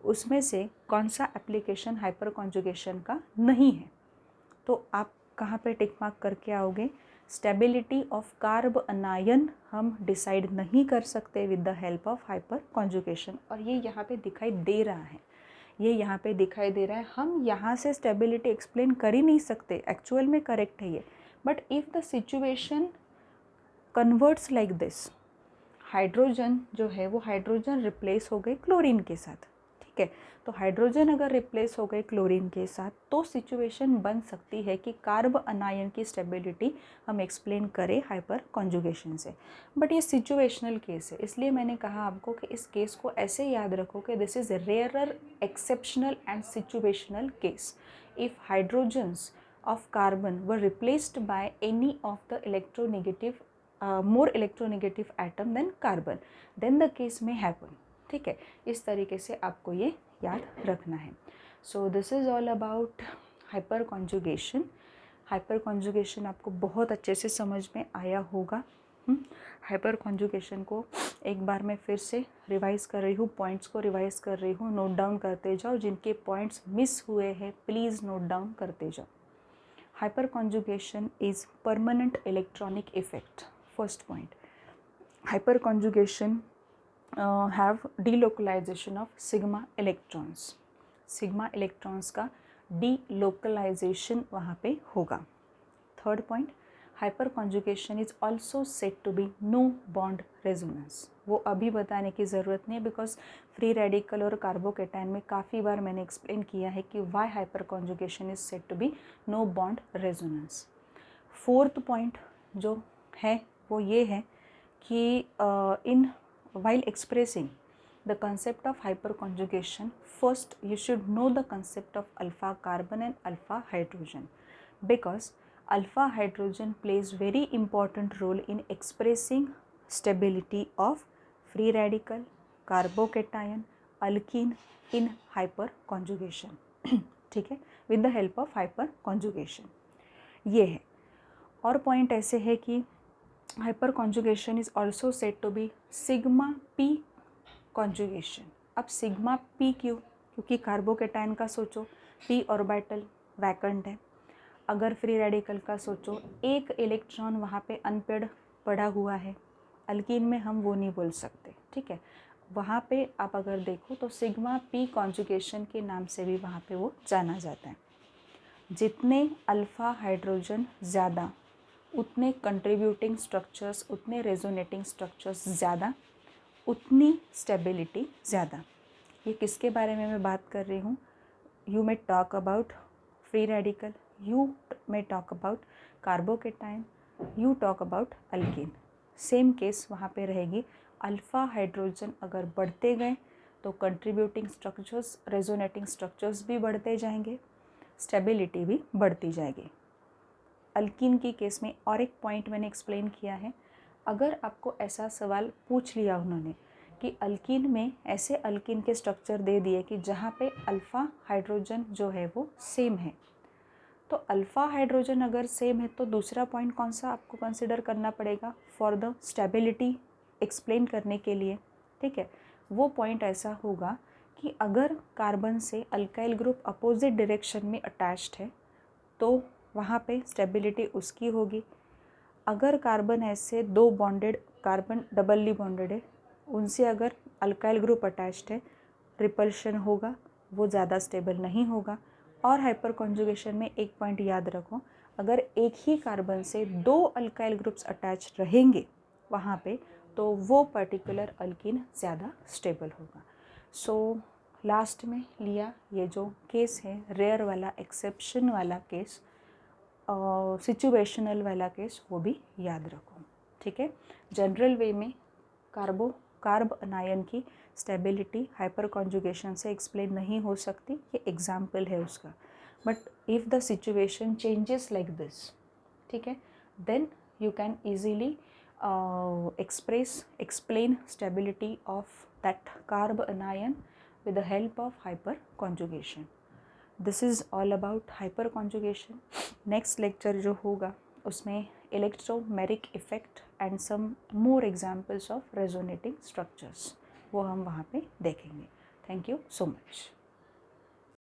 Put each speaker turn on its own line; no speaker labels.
उसमें से कौन सा एप्लीकेशन हाइपर कॉन्जुगेशन का नहीं है। तो आप कहाँ पे टिक मार्क करके आओगे, स्टेबिलिटी ऑफ कार्ब अनायन हम डिसाइड नहीं कर सकते with the help of hyper conjugation. और ये यहाँ पे दिखाई दे रहा है, ये यहाँ पे दिखाई दे रहा है। हम यहाँ से स्टेबिलिटी एक्सप्लेन कर ही नहीं सकते, एक्चुअल में करेक्ट है ये, but if the situation converts like this, hydrogen जो है वो हाइड्रोजन रिप्लेस हो गए क्लोरीन के साथ, ठीक है। तो हाइड्रोजन अगर रिप्लेस हो गए क्लोरीन के साथ तो सिचुएशन बन सकती है कि कार्ब अनायन की स्टेबिलिटी हम एक्सप्लेन करें हाइपर कॉन्जुगेशन से। बट ये सिचुएशनल केस है, इसलिए मैंने कहा आपको कि इस केस को ऐसे याद रखो कि this is rarer, exceptional and situational case. If hydrogens of carbon were replaced by any of the electronegative more electronegative atom than carbon, then the case may happen, ठीक है। इस तरीके से आपको ये याद रखना है। So this is all about hyper conjugation. Hyper conjugation आपको बहुत अच्छे से समझ में आया होगा। हाइपर कॉन्जुगेशन को एक बार मैं फिर से रिवाइज़ कर रही हूँ, पॉइंट्स को रिवाइज़ कर रही हूँ, नोट डाउन करते जाओ। जिनके पॉइंट्स मिस हुए हैं प्लीज़ नोट डाउन करते जाओ। Hyperconjugation is permanent electronic effect. First point, hyperconjugation have delocalization of sigma electrons. Sigma electrons का delocalization वहाँ पे होगा। Third point, hyperconjugation is also said to be no bond resonance. वो अभी बताने की ज़रूरत नहीं है बिकॉज फ्री रेडिकल और कार्बोकेटाइन में काफ़ी बार मैंने एक्सप्लेन किया है कि why hyperconjugation is said to be no bond resonance. Fourth point जो है वो ये है कि in while expressing the concept of hyperconjugation, first you should know the concept of alpha carbon and alpha hydrogen, because alpha hydrogen plays very important role in expressing stability of free radical, carbocation, alkene in hyperconjugation, ठीक है, with the help of hyperconjugation। ये है। और point ऐसे है कि hyperconjugation is also said to be sigma p conjugation। अब sigma p क्यों? क्योंकि कार्बोकेटाइन का सोचो p ऑर्बिटल वैकेंट है, अगर फ्री रेडिकल का सोचो एक इलेक्ट्रॉन वहाँ पे अनपेड पड़ा हुआ है, अल्कीन में हम वो नहीं बोल सकते, ठीक है। वहाँ पे आप अगर देखो तो सिग्मा p कॉन्जुगेशन के नाम से भी वहाँ पे वो जाना जाता है। जितने अल्फ़ा हाइड्रोजन ज़्यादा उतने कंट्रीब्यूटिंग स्ट्रक्चर्स, उतने रेजोनेटिंग स्ट्रक्चर्स ज़्यादा, उतनी स्टेबिलिटी ज़्यादा। ये किसके बारे में मैं बात कर रही हूँ? You may talk about free radical, you may talk about carbocation, you talk about alkyne. Same case वहाँ पे रहेगी। अल्फ़ा हाइड्रोजन अगर बढ़ते गए तो कंट्रीब्यूटिंग स्ट्रक्चर्स, रेजोनेटिंग स्ट्रक्चर्स भी बढ़ते जाएंगे, स्टेबिलिटी भी बढ़ती जाएगी। अल्कीन के केस में और एक पॉइंट मैंने एक्सप्लेन किया है, अगर आपको ऐसा सवाल पूछ लिया उन्होंने कि अल्कीन में ऐसे अल्कीन के स्ट्रक्चर दे दिए कि जहाँ पे अल्फ़ा हाइड्रोजन जो है वो सेम है, तो अल्फ़ा हाइड्रोजन अगर सेम है तो दूसरा पॉइंट कौन सा आपको कंसिडर करना पड़ेगा फॉर द स्टेबिलिटी एक्सप्लेन करने के लिए, ठीक है। वो पॉइंट ऐसा होगा कि अगर कार्बन से अल्काइल ग्रुप अपोजिट डायरेक्शन में अटैच्ड है तो वहाँ पे स्टेबिलिटी उसकी होगी। अगर कार्बन ऐसे दो बॉन्डेड, कार्बन डबली बॉन्डेड है, उनसे अगर अल्काइल ग्रुप अटैच्ड है, रिपल्शन होगा, वो ज़्यादा स्टेबल नहीं होगा। और हाइपर कॉन्जुगेशन में एक पॉइंट याद रखो, अगर एक ही कार्बन से दो अल्काइल ग्रुप्स अटैच रहेंगे वहाँ पे तो वो पर्टिकुलर अल्कीन ज़्यादा स्टेबल होगा। सो लास्ट में लिया ये जो केस है रेयर वाला, एक्सेप्शन वाला केस, सिचुएशनल वाला केस, वो भी याद रखो, ठीक है। जनरल वे में कार्ब अनायन की स्टेबिलिटी हाइपर कॉन्जुगेशन से एक्सप्लेन नहीं हो सकती, ये एग्जाम्पल है उसका। But if the situation changes like this, ठीक है, then you can easily explain stability of that carb anion with the help of hyperconjugation. This is all about hyperconjugation. Next lecture जो होगा उसमें electromeric effect and some more examples of resonating structures, वो हम वहाँ पे देखेंगे। Thank you so much.